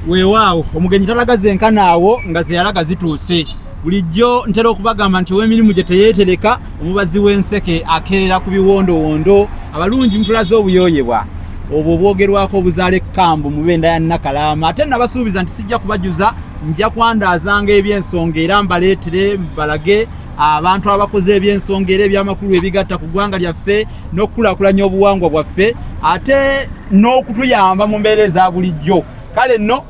weewaawo omugenyi talagaze enkanaawo nga ze yalaga zituuse bulijjo ntera okubagamba nti w'emirimu gye teyeetereka omubazi w'enseke akeerera ku biwondowondo abalungi mutulaze obuyooyebwa obwo bwogerwako obuzaale kambu mu benda ya Nakalaama ate nabasuubiza nti sijja kubajuza nja kwandaazanga ebyensonga era mbaleetere balage abantu abakoze ebyensonga era ebyamakulu ebigatta ku ggwanga lyaffe n'okukulaakulanya obuwangwa bwaffe ate n'okutuyamba mu mbeera eza bulijjo kale nno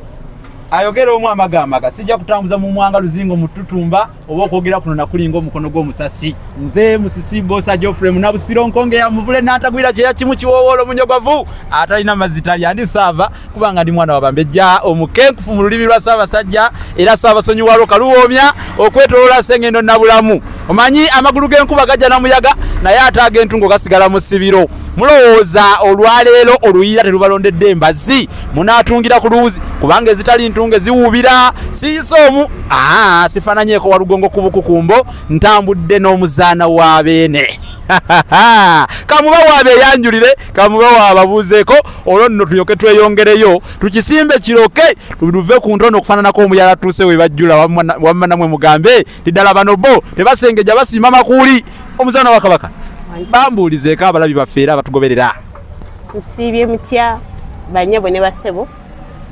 ayogera omu amagamaga sijja kutambuza mu mwanga luzingo mututumba oba okwogera kuno nakulinga omukono gw'omusasi nze musisi bosa Geoffrey munabusiro nkonge ya muvule n'atagwira kyeya kimu kiwoowolo munyogwavu atalina mazitali andi saava kubanga ndi mwana wabambejja omukenkufu mu lulimi lwa Ssaabasajja era Ssaabasonyiwalo kaluwoomya okwetoloola Ssengendo Nabulamu omanyi amagulu g'enkuba gajja na muyaga naye ate ag'entungo gasigala mu ssibiro mulowooza olwaleero oluyiira terubalondedde embazi munaatungira ku luuzi kubanga ezitali ntunge ziwuubira siisoomu sifaananyeeko walugongo ku bukukumbo ntambudde n'omuzaana wa beene kamuba waabeeyanjulire kamuba waababuuzeeko olwo nno tulyoke tweyongereyo tukisimbe kiroke tuve ku ntono okufaananako omuyala tuuse we bajjula wamma namwe mugambe tiddala bano bo tebasengejja basiima makuuli omuzaana wa Kabaka bambuulizeeko abalabi baffe era abatugoberera nsiibye mutya banyabo ne basebo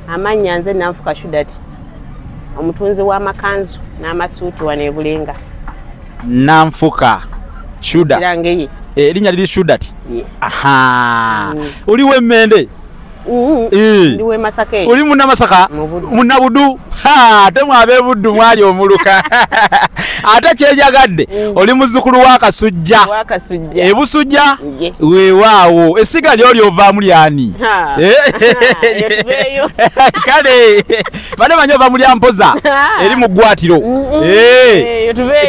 amannya nze Nanfuka Shudati omutunzi w'amakanzu n'amasuuti wano e Bulenga Nanfuka Shuda erinnya liri Shudati oliwo emmende ndiwe Masaka oli munnamasaka munnabudu ate mwabe buddu mwali omuluka ate kyejagadde oli muzzukulu wa Kasujja ebusujja weewaawo essiga lyoli ovaamu lyani kale bane banyo ova mulya mpoza eri mu ggwatiro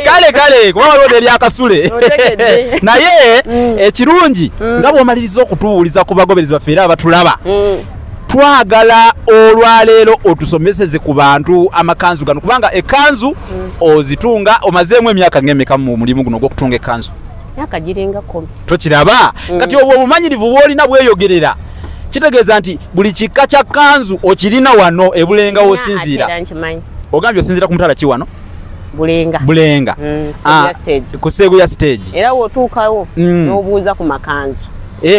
kale kuba waliwo eryakasule naye ekirungi nga bw'omaliriza okutuwuliza ku bagoberezi baffe era abatulaba twagala olwaleero otusomeseze ku bantu amakanzu gano kubanga ekanzu ozitunga omazeemu emyaka ng'emeka mu mulimu guno gw'okutunga ekanzu myaka giringa 10 tokiraba kati obwo obumanyirivu bw'olina bweyogerera kitegeeza nti buli kika kya kanzu okirina wano e Bulenga w'osinziira ogambye osinziira ku mutala ki wano Bulenga ku Seguya stage era wotuukawo n'obuuza ku makanzu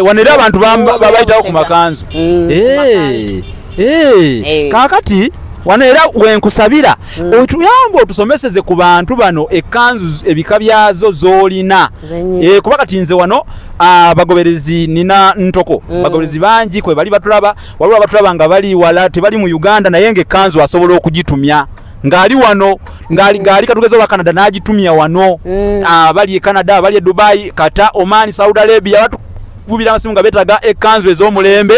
wano era abantu babayitawo ku makanzu kaakati wano era wenkusabira otuyamba otusomeseze ku bantu bano ekanzu ebika byazo z'olina kuba kati nze wano abagoberezi nina ntoko bagoberezi bangi kwe bali batulaba waliwo abatulaba nga bali wala tebali mu Uganda naye ng'ekanzu asobola okugitumya ngali wano ngali katugeza wa Canada n'agitumya wano bali e Canada bali e Dubai Qatar Oman Saudi Arabia vubira amasimu nga beetaga ekanzu ez'omulembe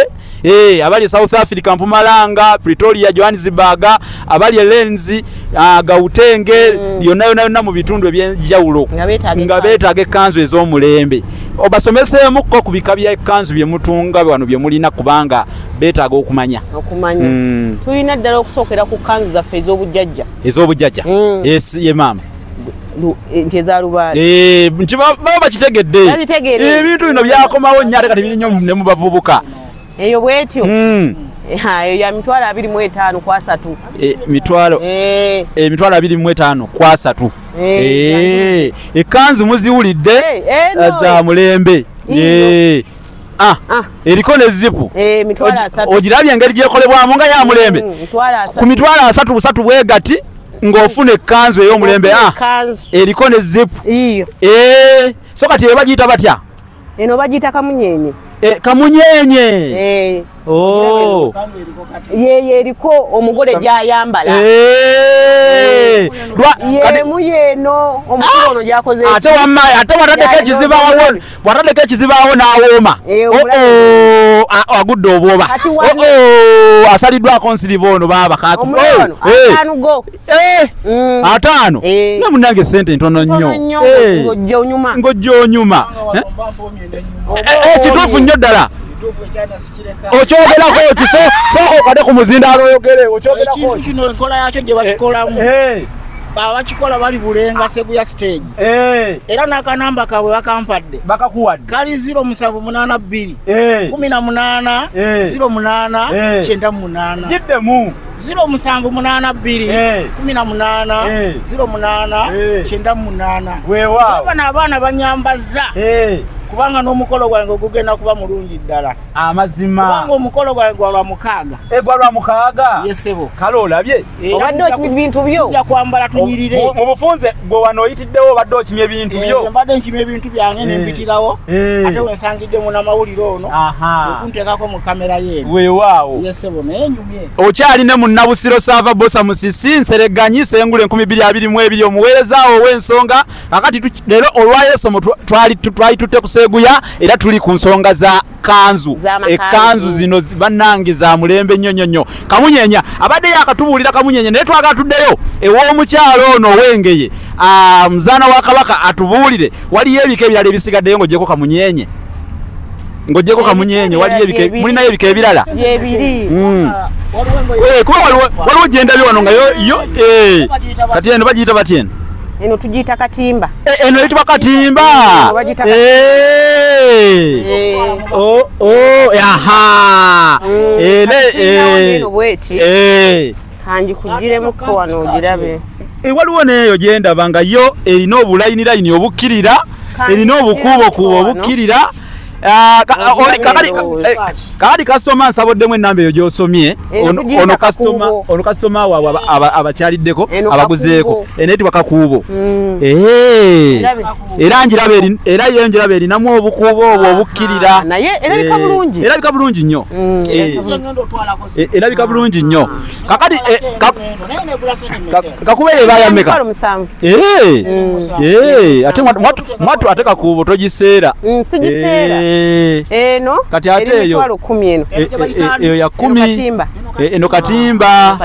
abali South Africa Mpumalanga Pretoria Johannesburg abali Lens Gauteng yonna mu bitundu ebyenjawulo nga beetaga ekanzu ez'omulembe obasomeseemu ko ku bika bya ekanzu bye mutunga wano bye mulina kubanga beetaaga okumanya tulina ddala okusookera ku kanzu zaffe ez'obujjajja ye maama nti ezalubaale baba bakitegedde ebintu bino byakomawo nnyo ate kati biri nnyo ne mu bavubuka eyo bwetyo eyo ya mitwalo 25 kwa 3 mitwalo 25 kwa 3 ekanzu muziwulidde za mulembe eriko ne zipu ogirabye engeri gyekolebwamu nga ya mulembe ku mitwalo 3 bwegati ng'ofuna ekanzu ey'omulembe eriko ne zipu so kati bagiyita batya eno bagiyita kamunyenye kamunyenye ye eriko omugole gyayambala yemu yeno omukulu ono gyakoze ate wammaye ate watadeko ekizibaawo n'awooma agudde obwoba asaliddwako nsiriba ono baba ataano nga munange esente ntono nnyo ng'ojja onyuma kituufu nnyo ddala okyogerako kisooka okade ku muzindaalo oyogere okyogerako kino enkola yakyo gye bakikolamu abakikola bali Bulenga Seguya stage era n'akanamba kaabwe bakampadde bakakuwadde kali 0782 18 08 98 giddemu 078 18 08 98 weewaawo abana abaana banyambaza kubanga n'omukolo gwange ogugenda kuba mulungi ddala amazima kubanga omukolo gwange gwa lwa mukaaga gwa lwa mukaaga yesebo kale olabye obadde okimye ebintu byo tujja kwambala tunyirire mu bufunze gwe wano oyitiddewo obadde okimye ebintu byo mbadde nkimye ebintu byange ne mpitirawo ate wensangiddemu n'amawulire ono okunteekako mu kamera yeeno weewaawo yesebo naye nyumye okyali ne mu Nabusiro Sava Bosa Musisi Nsereganyi Sengule 2022 omuweerezaawo ow'ensonga akati leero olwayesomo twali tutte kuseeguya era tuli ku nsonga za kanzu ekanzu zino bannange za mulembe nnyo Kamunyeenya abadde yakatubuulira Kamunyeenya naye twagala tuddeyo ew'omukyalo ono owengeye muzaana wa Kabaka atubuulire waliyo ebika ebirala ebisigaddeyo ng'ogyeko Kamunyeenya waliyo ebika mulinayo ebika ebirala kuba waliwo gyendabye wano nga yo kati eno bagiyita batya eno eno tugiyita katimba eno eyitibwa katimba kanjikugiremukko wano ogirabe waliwo neeyo gyendaba nga yo erina obulayinilayini obukkirira erina obukuubokuubo obukkirira kakati kasitoma nsaboddemu ennamba eyo gy'osomye ono kasitoma waabwe abakyaliddeko abaguzeeko eneyitibwa kakuubo era yo njiraba erinamu obukuubo obwo obukkirira erabika bulungi nnyo erabika bulungi nnyo kakati kakuba eyo ebayameka ate mwatu ate kakuubo togiseera eno kati ate eyo ya 10 eno katimba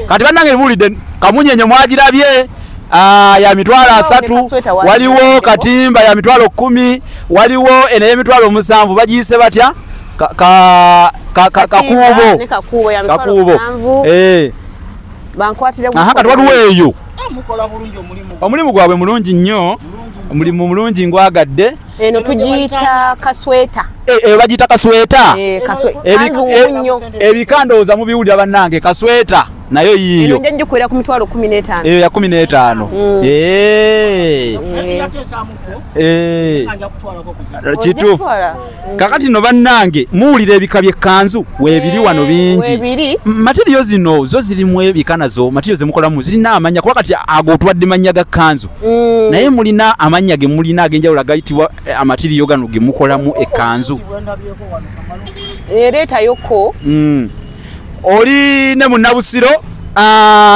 kati bannange bulidde Kamunyeenya mwagirabye ya mitwalo 3 waliwo katimba ya mitwalo 10 waliwo eno y'emitwalo 7 bagiyise batya kakuubo kati waliwo eyo omulimu gwabwe mulungi nnyo omulimu mulungi ngwagadde eno tugiyita kasweta bagiyita kasweta ebikandooza mubiwulira bannange kasweta nayo yiyo nja njikwera ku mitwalo 15 eyo ya 15 kituufu kakati no bannange muwulira ebika by'ekkanzu weebiri wano bingi materiyo zino zo zirimu ebika nazo materiyo zemukolamu zirina amanya kuba kati ago otubadde mannya ga kkanzu naye mulina amanya ge mulina ag'enjawulo agayitibwa amatiriyo gano ge mukolamu ekkanzu ereetayoko oli ne mu Nabusiro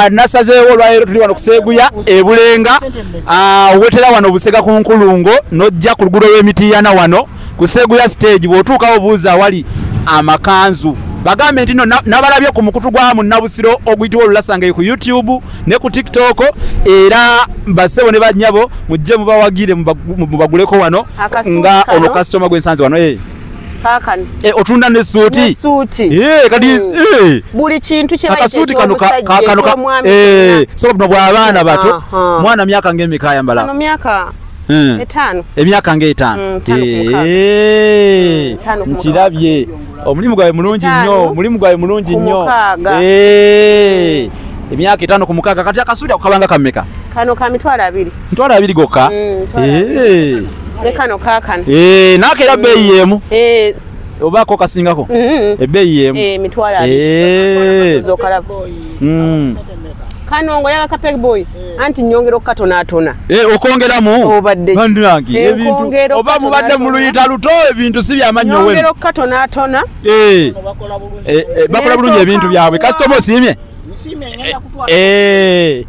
nasazeewo olwaleero tuli wano kuseeguya ebulenga wetera wano obusega ku nkulungo nojja ku luguudo lw'Emitiiyana wano kuseeguya stage bw'otuukawo buuza awali amakanzu bagambe nti no nabalabye ku mukutu gwa mu Nabusiro oguyitibwa Olulasange ku YouTube ne ku TikTok era basebo ne banyabo mujje mubawagire mubaguleko wano nga ono customer gwe nsanze wano kakani otunda ne suuti kati buli kintu kye akasuuti kano so bno bw'abaana bato mwana myaka ng'emeka ayambala kano myaka 5 emyaka ng'etaano nkirabye omulimu gwawe mulungi nnyo emyaka 5 ku mukaaga kati akasuuti akukabanga kameka kano ka mitwalo 2 gokka kano kakano naake era bbeeyi y'emu obaako kasingako ebbeeyi y'emu mitwalo 2 kano ngoyaga ka peg boy anti nyongero katonatona okongeramu bandangi ebintu oba mubadde mu luyita luto ebintu si byamannyo wewe nyongero katonatona bakola bulungi ebintu byabwe customer osimye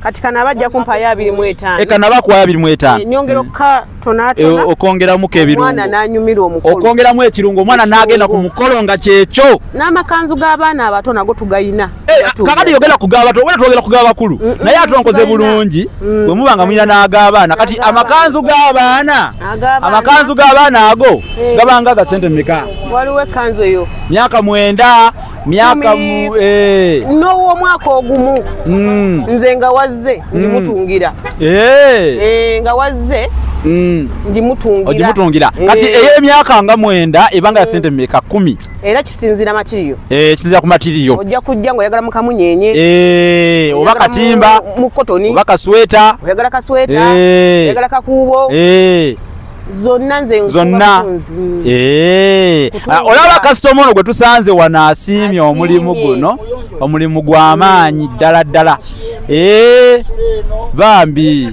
katika nabajja kumpa ya 25 ekanaba kwa 25 nyongero katonatona okongeramu kebirungo mwana nanyumira omukolo okongeramu ekirungo mwana nagenda ku mukolo nga kyekyo n'amakanzu g'abaana abato nago tugayina kakati yogera kugaba bato wena twogera kugaba bakulu naye atonkoze bulungi bwe mubanga mulina n'ag'abaana kati amakanzu g'abaana ago gabanga ga sente mmeka waliwo ekkanzu eyo myaka 9 myaka n'owo mwaka ogumu nze nga wazze ndimutungira nga wazze ndimutungira kati ey'emyaka nga 9 ebanga ya sente mmeka 10 era kisinzira matiriyo kisinzira ku matiriyo ojja kujja ng'oyagala mu kamunyenye oba katimba mu kotoni oba kasweta oyagala kasweta oyagala kakuubo zonna nze zonna olaba kasitoma ono gwe tusanze wano asiimye omulimu guno omulimu gw'amaanyi ddala ddala bambi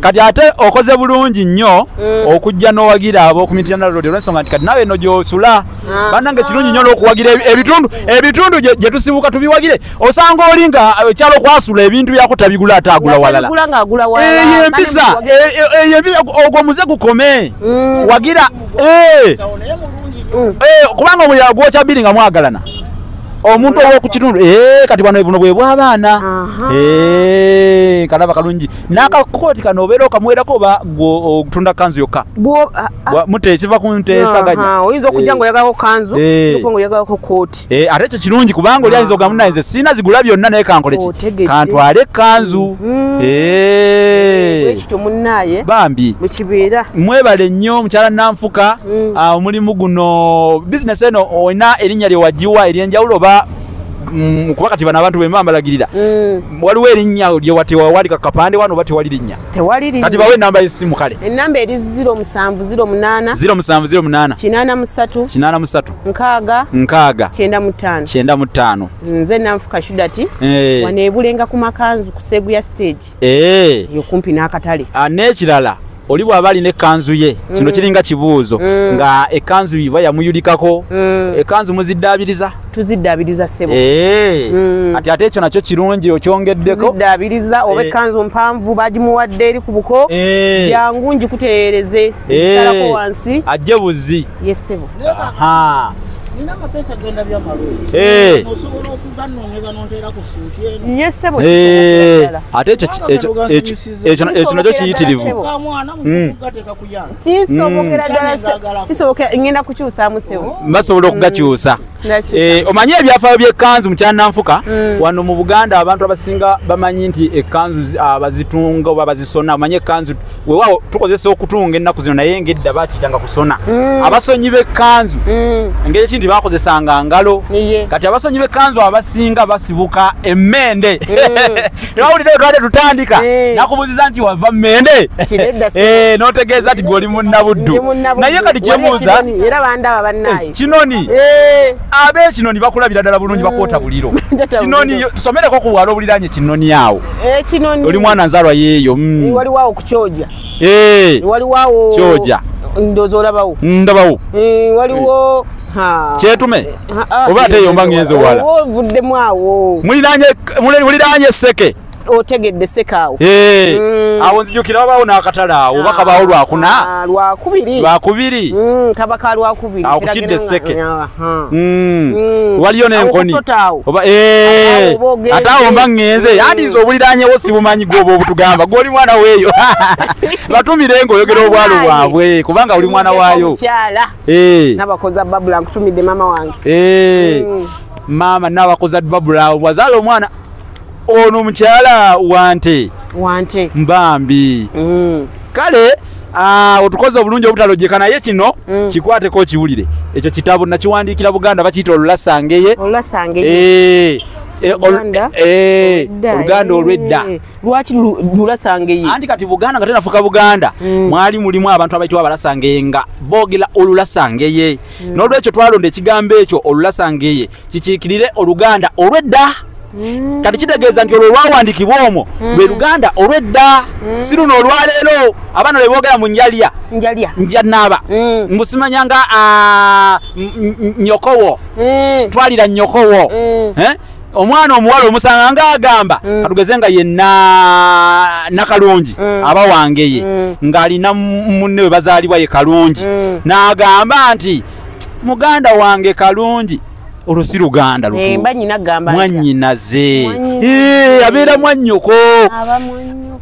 kati ate okoze bulungi nnyo okujja n'owagira ab'okumityana lodi olw'ensonga nti kati nawe eno gy'osula bannange kirungi nnyo n'okuwagira ebitundu gye tusibuka tubiwagire osanga oli nga ekyalo kwasula ebintu byako tabigula ate agula walala empisa ogwo muze gukome wagira kubanga omulira gwokya bbiri nga mwagalana omuntu ow'oku kitundu kati bano buno bwe bw'abaana kalaba kalungi n'akakooti kano obeera okamuwerako oba ogutunda kanzu yokka mute ekiva ku nteesaganya oyinza okujja ng'oyagalako kanzu ng'oyagalako kooti ate ekyo kirungi kubanga oli ayinza ogamu naye nze siina zigula byonna naye kankoleki kantwale kanzu ekito munnaye bambi mukibeera mwebale nnyo mukyala Nanfuka omulimu guno bizinesi eno olina erinnya lye wagiwa eryenjawulo oba kuba kati bano abantu bemba mbalagirira waliwo erinnya lye watewawalika kapande wano oba tewali linnya kati bawe enamba y'essimu kale ennamba eri 0708 83 95 nze Nanfuka Shudati wano ebulenga ku makanzu ku Segu ya stage eyo kumpi n'akatale n'ekirala oli bw'aba alina ekkanzu ye kino kiringa kibuuzo nga ekkanzu iba yamuyulikako ekkanzu muziddaabiriza tuziddaabiriza ssebo ate ekyo nakyo kirungi okyongeddeko tuziddaabiriza oba ekkanzu mpanvu bagimuwadde eri ku buko jangu njikutereereze salako wansi ajje buzi yessebo nina amapesa genda by'amalulu osobola okugannongeza n'onteera ku suuti eno yessebo ate ekyo nakyo kiyitirivu kamwana mugateeka ku yange kisobokera ddala kisobokera ngenda kukyusaamu ssebo basobola okugakyusa omanye ebyafaayo by'ekkanzu mukyala Nanfuka wano mu Buganda abantu abasinga bamanyi nti ekkanzu abazitunga oba bazisona omanye ekkanzu weewaawo tukozesa okutunga ennaku zino naye ng'edda baakiyitanga kusona abasonyi b'ekkanzu engeri ekindi bakozesanga ngalo kati abasonyi b'ekkanzu abasinga basibuka emmende tewawulire twade tutandika nakubuuziza nti wava mmende n'otegeeza nti gwoli munnabuddu naye kati kyebuuza era bandaba bannaaye kinoni ab'ekinoni bakulabira ddala bulungi bakwota buliro kinoni tusomereko ku bwalo obuliranye kinoni awo oli mwana nzaalwa yeeyo waliwawo ku kyoja waliwawo kyoja ndowooza olabawo ndabawo waliwo kyetume oba ate yomba ngenze wala ovuddemu awo muliranye Seke otegedde Sekaawo awo nzijukira wabawo n'akatale awo oba kabaawo lwakubiri kaba ka lwakubiri awo kukidde Seke waliyo n'enkoni ate awo mba ngenze yandinza obuliranyewo sibumanyi gwoba obutugamba gwoli mwana weeyo batumire ng'oyogera obwalo bwabwe kubanga oli mwana waayo nabakoza babula nkutumidde maama wange maama nabakoza babula bwazaala omwana ono mukyala wante mbambi kale otukoze obulungi obutalojeka naye kino kikwateko kiwulire ekyo kitabo nakiwandiikira Buganda bakiyita olulasangeye oluganda olwedda lwaki lulasangeye anti kati Buganda nga tenafuka Buganda mwali mulimu abantu abayitibwa abalasangeye nga boogera olulasangeye n'olwekyo twalonda ekigambo ekyo olulasangeye kikiikirire oluganda olwedda kati kitegeeza nti olwo lwawandiikibwa omwo lwe luganda olwedda si luno olwaleero abaana lwe boogera mu njalya mbusimanyanga nyokowo twalira nyokowo omwana omuwala omusanga ng'agamba katugeze nga yenna Nakalungi aba wange ye ng'alina munne we bazaalibwa ye Kalungi n'agamba nti muganda wange Kalungi olwo si luganda mwannyinaze abeera mwannyoko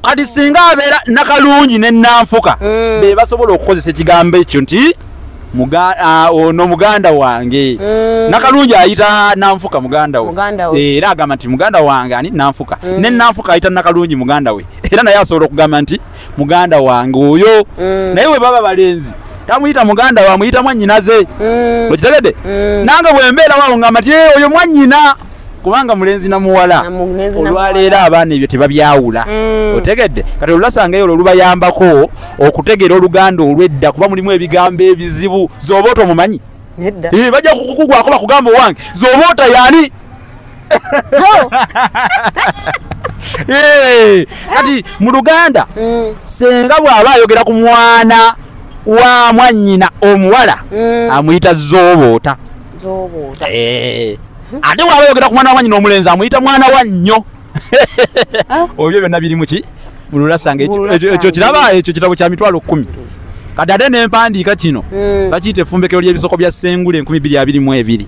kati singa abeera Nakalungi ne Nanfuka be basobola okukozesa ekigambo ekyo nti ono muganda wange Nakalungi ayita Nanfuka muganda we era agamba nti muganda wange ani Nanfuka ne Nanfuka ayita Nakalungi muganda we era naye asobola okugamba nti muganda wange oyo naye we baba balenzi tamuyita muganda wa muyita mwannyinaze okitegedde nange bwe mbeera wawo ngamba nti oyo mwannyina kubanga mulenzi na muwala olwaleero abaana ebyo tebabyawula otegedde kati olulasanga eyo lubayambako okutegeera oluganda olwedda kuba mulimu ebigambo ebizibu zoboota omumanyi bajja kukugwako bakugamba owange zoboota yaani kati mu Luganda senga bw'aba ayogera ku mwana wa mwannyina omuwala amuyita zoboota ate waba yogera ku mwana wa mwannyina omulenzi amuyita mwana wa nnyo obyo byonna biri muki mu Lulasanga ekyo kiraba ekyo kitabo kya mitwalo 10 kati ate n'empandiika kino bakiyita effumbekero ly'ebisoko bya Ssengule 2022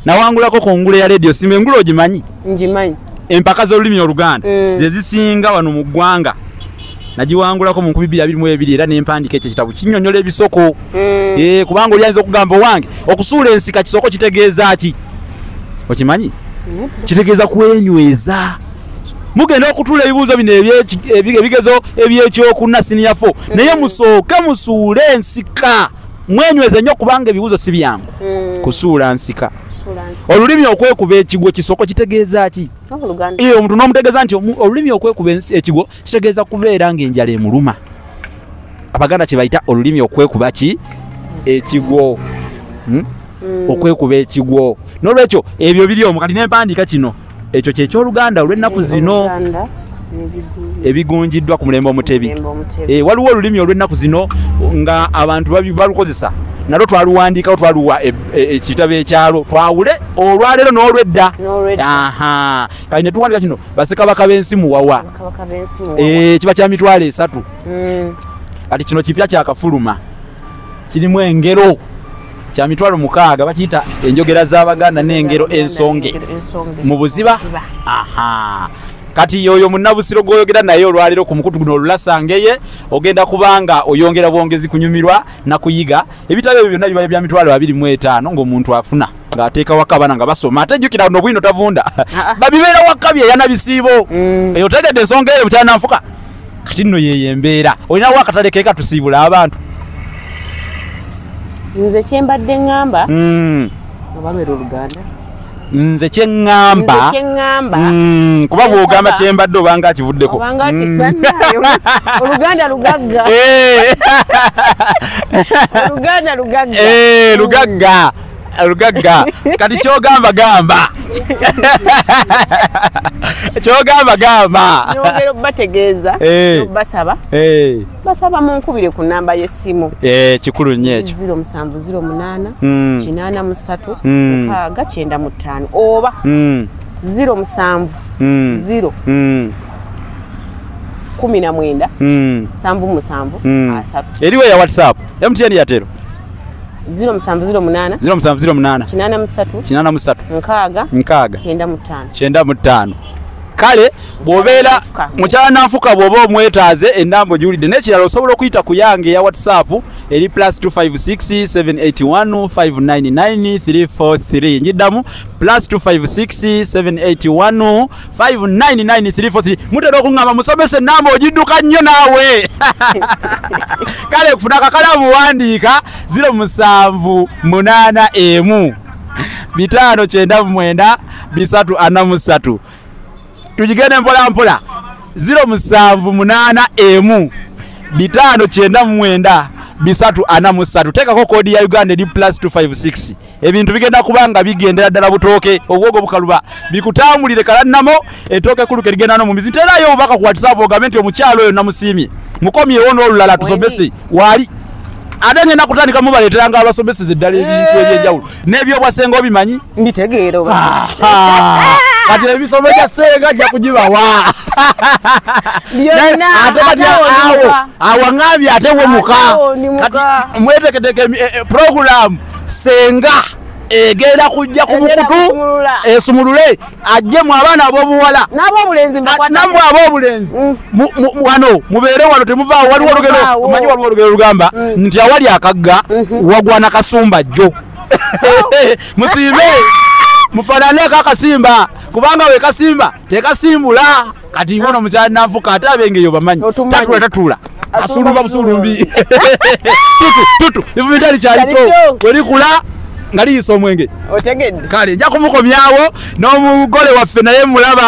nawangulako kongule ya radio simu engulo ogimanyi ngimanyi empaka z'olulimi Oluganda ze zisinga wano mu ggwanga nagiwangulako mu 2022 era n'empandiika ekyo kitabo kinnyonnyola ebisoko kubanga oli ayinza okugamba owange okusuula ensika kisoko kitegeeza ki okimanyi kitegeeza kwenyweza mugenda okutula ebibuuzo bino ebigezo ebyekyokunna senior 4 naye musooke musuule ensika mwenyweze nnyo kubanga ebibuuzo si byangu kusuula nsika olulimi okwekuba ekigwo kisoko kitegeeza ki omuntu n'omutegeeza nti olulimi okwekuba ekigwo kitegeeza kubeera ng'enjala emuluma Abaganda kye bayita olulimi okwekuba ki ekigwo okwekuba ekigwo n'olwekyo ebyo biri omu kati n'empandiika kino ekyo ky'ekyoluganda olw'ennaku zino ebigunjiddwa ku mulembe Omutebi waliwo olulimi olw'ennaku zino nga abantu balukozesa nalwo twaluwandiikawo twaluwa ekitabo ekyalo twawule olwaleero n'olwedda kati ne tuwandika kino Bassekabaka b'ensi muwawa kiba kya mitwalo 3 kati kino kipya kyakafuluma kirimu engero kya mitwalo 6 bakiyita enjogera z'Abaganda n'engero ensonge mu buziba kati yoyo munnabusiro goyogera naye olwaliro ku mukutu guno Lulasangeye ogenda kubanga oyongera bwongezi kunyumirwa na kuyiga ebitabo ebyo byonna biba bya mitwalo 25 ng'omuntu afuna ng'ateeka wakabana nga basoma ate jjukira no bwino tavunda babibeera wakabi eyana bisiibo eyo tegedde ensonga eyo bukyana Nanfuka kati nno yeyembeera olina wakatale keeka tusiibula abantu nze kyembadde ngamba abalwera Oluganda nze kyeŋŋamba kuba bw'ogamba kyembadde obanga akivuddeko Oluganda lugagga Oluganda lugagga kati kyogamba gamba nyongera obbategeeza obbasaba basaba munkubire ku nnamba y'essimu kikulu nnyo ekyo 0708 83 695 oba 070 19 77 eriwe ya WhatsApp MTN yatero 0708 93 kale bw'obeera mukyala Nanfuka bw'oba omwetaaze ennamba ogiwulidde n'ekirala osobola okuyita ku yange ya WhatsApp eri +256 781 599 343 njiddamu +256 781 599 343 mutera okuŋŋamba musomese ennamba ogidduka nnyo naawe kale kufuna akakalamu wandiika 078 599 343 tujigende mpola mpola 078 599 343 tekako kodi ya Uganda eri +256 ebintu bigenda kubanga bigendera ddala butooke obwogo bukaluba bikutambulire kalannamo etooke kuluke ligenda no mu mizi terayo obaka ku WhatsApp ogambe nti omukyalo oyo namusiimye mukomyewo n'olulala tusomese wali ate ngenda kutandika mubaleeteranga abasomeseze eddala ebintu ebyenjawulo n'ebyobwasenga obimanyi mbitegeera kati ebisomo bya Ssenga ajja kugibawa awo ngambye ate we muka kati mwetekedeke program Ssenga egenda kujja ku bukutu esumulule ajje mu abaana ab'obuwala namwe ab'obulenzi wano mubeere wano temuvaawo waliwo olugero omanyi waliwo olugero lugamba nti awali akagga wagwana kasumba jjo musiime mufananeko akasimba kubanga we kasimba tekasimbula kati ngono mukyali nanfuka ate abengeyo bamanyi tatula asuluba busulumbi tutu livumitali kyalito welikula nga liyisa omwenge kale nja kumukomyawo n'omugole waffe naye mulaba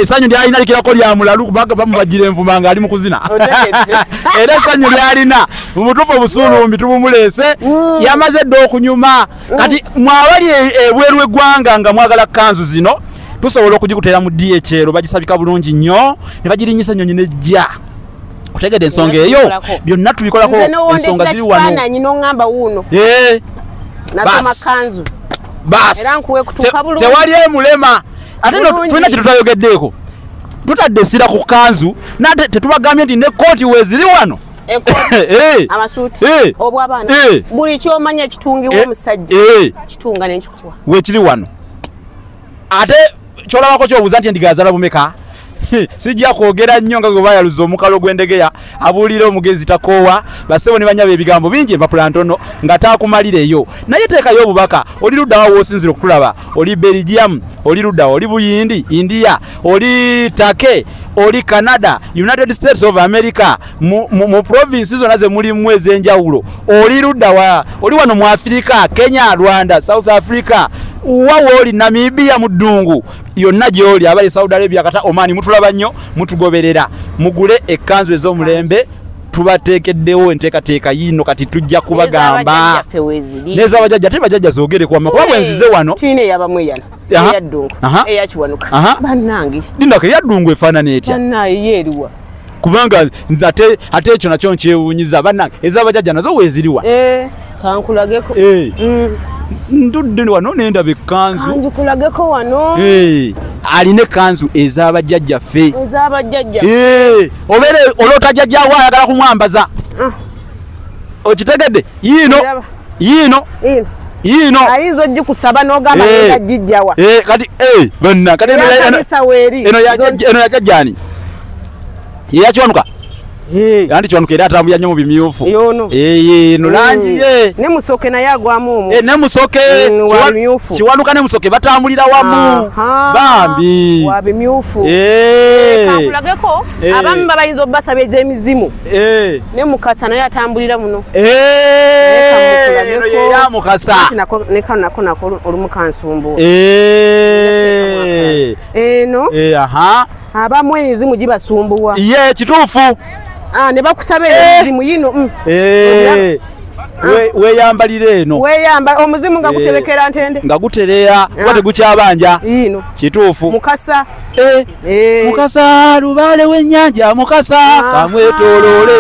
essanyu lyalina likirako lya mulalu kubanga bamubajjira envuma ng'ali mu kuzina era essanyu lyalina mumutuufu obusulumbi tubumuleese yamaze dda okunyuma kati mwabali ebweru w'eggwanga nga mwagala kanzu zino tusobola okugikuteera mu DHL bagisabika bulungi nnyo ne bagirinyisa nnyonyi nejja kutegedde ensonga eyo byonna tubikolako ensonga ziri wano basi tewali emulema ate tulina kye tutayogeddeeko tutadde essira ku kanzu nate tetubagambye nti ne kooti weeziri wano amasuuti obw'abaana buli kyomanya kitungibwa omusajja kitunga n'ekikuwa weekiri wano ate kyolabako kyobuuza nti endigaazala bumeka sijja kwogera nnyo nga gwe bayaluza omukalo gw'endegeya abuulira omugezi takoowa basebo ne banyaba ebigambo bingi empapula ntono nga taakumalireyo naye teekayo obubaka oli luddawa woosinzira okutulaba oli Belgium oli luddawa oli Buyindi India oli Take oli Canada United States of America mu province zonna ze mulimu ez'enjawulo oli luddawa oli wano mu Africa Kenya Rwanda South Africa wawo oli Namibia mu ddungu yonna gy'oli abali Saudi Arabia kata Oman mutulaba nnyo mutugoberera mugule ekkanzu ez'omulembe tubateekeddewo enteekateeka yino kati tujja kubagamba neza abajjajja te bajjajja zoogere kwama kuba bwenzize wano tuyina eyabamweyana eyaddungu eyakiwanuka bannange lindako eyaddungu efaanana etya yeeriwa kubanga nze ate ekyo nakyo nkyewuunyiza bannange ez'abajjajja nazo weeziriwa kankulageko ndudde wano nendaba ekkanzu kankulageko wano alina ekkanzu ez'abajjajjaffe obeere oloota jjajjaawo ayagala kumwambaza okitegedde yiino ayinza ogikusaba n'ogamba nga jjijjawa kati bonna kati eno yajjajjaani yeyakiwanuka yandi kiwanuka era atambulira nnyo mu bimyufu eno langi ye ne musoke naye agwamu omwo ne musoke kiwanuka ne musoke batambulira wamu bambi wa bimyufu kankulageko abamu babayinza obbasaba ez'emizimu ne mukasa naye atambulira muno eno yeya mukasa nako olumukansumbu eno abamu emizimu gibasumbuwa ye kituufu ne bakusaba emizimu yino weeyambalira eno weeyamba omuzimu nga guterekera ntende nga gutereera kuba tegukyabanja yino kituufu mukasa mukasa lubaale w'ennyanja mukasa kamwetooloole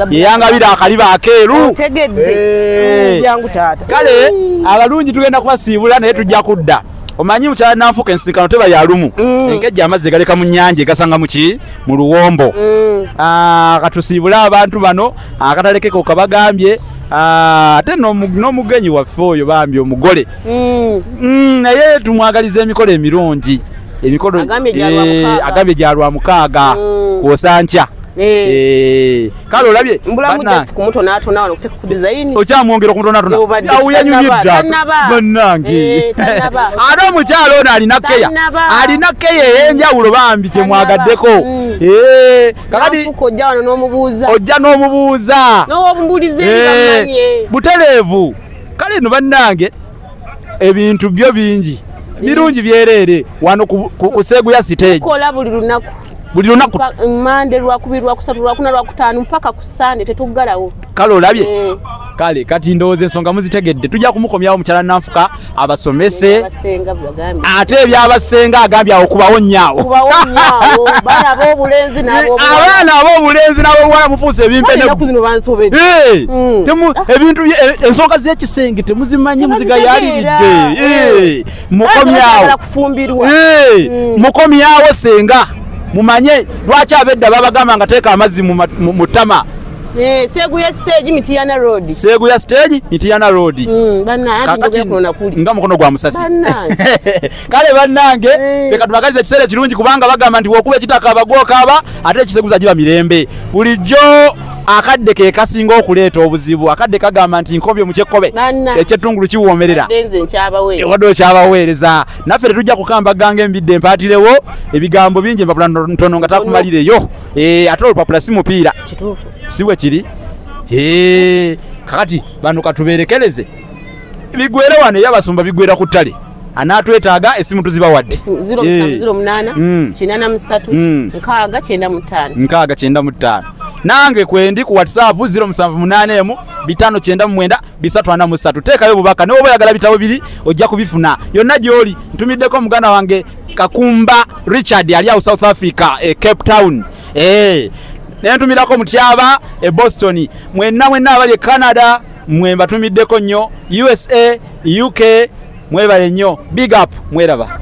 yeyangabira akaliba akeeru tegedde jangu taata kale abalungi tugenda kubasiibula naye tujja kudda omanyi mukyala nanfuka ensinkano teba yalumu enkejja amazzi galeka mu nnyanja egasanga muki mu luwombo katusiibule abantu bano akatalekeko kabagambye ate n'omugenyi waffe oyo bambi omugole naye tumwagaliza emikolo emirungi emikolo agambye gya lwa mukaaga kwosankya kale olabye okyamwongera okumutonatona awuyanyumyedda bannange ate omukyalo ono alina keya ey'enjawulo bambi kyemwagaddeko kakati ojja n'omubuuza butereevu kale eno bannange ebintu byo bingi birungi byereere wano ku Seegu ya stage buli lunaku Mande Lwakubiri Lwakusatu Lwakuna Lwakutaano mpaka ku Sande tetuggalawo kale olabye kale kati ndowooza ensonga muzitegedde tujja kumukomyawo mukyala nanfuka abasomese ate ebyabasenga agambye awo kubawo nnyawo abaana ab'obulenzi n'ab'obuwala mufuuse ebimpeneku ebintu ensonga z'ekisenge temuzimanyi muzigayaliridde mukomyawo senga mumanye lwaki abedda babagamba nga teeka amazzi mu ttama Seguya stage Mitiana Road. Seguya stage Mitiana Road. Bana ati ngokona kuli. Nga mukono gwa musasi. Bannange. Kale bannange feka tubagalize kisere kirungi kubanga bagamba nti wokuba kitaka abagokaba ate kiseguza jiba mirembe. Bulijjo akadde ke kasinga okuleeta obuzibu akadde kagamba nti nkobyo mu kyekobe ekyetungulu kiwoomerera wadde kyabaweereza naffe tetujja kukamba gange embidde empaatirewo ebigambo bingi empapula ntono nga takumalireyo ate olupapula si mupiira si bwe kiri kakati bano katubeerekereze bigwere wano eyabasumba bigwera ku ttale anaatwetaaga esimu tuzibawadde 0708 nange kwendi ku WhatsApp 0788 teekayo bubaka ne oba oyagala bitabo biri ojja kubifuna yonna gy'oli ntumiddeko muganda wange Kakumba Richard ali awo South Africa Cape Town nentumirako Mutyaba Boston mwenna abali Canada mwe mbatumiddeko nnyo USA UK mwebale nnyo big up mweraba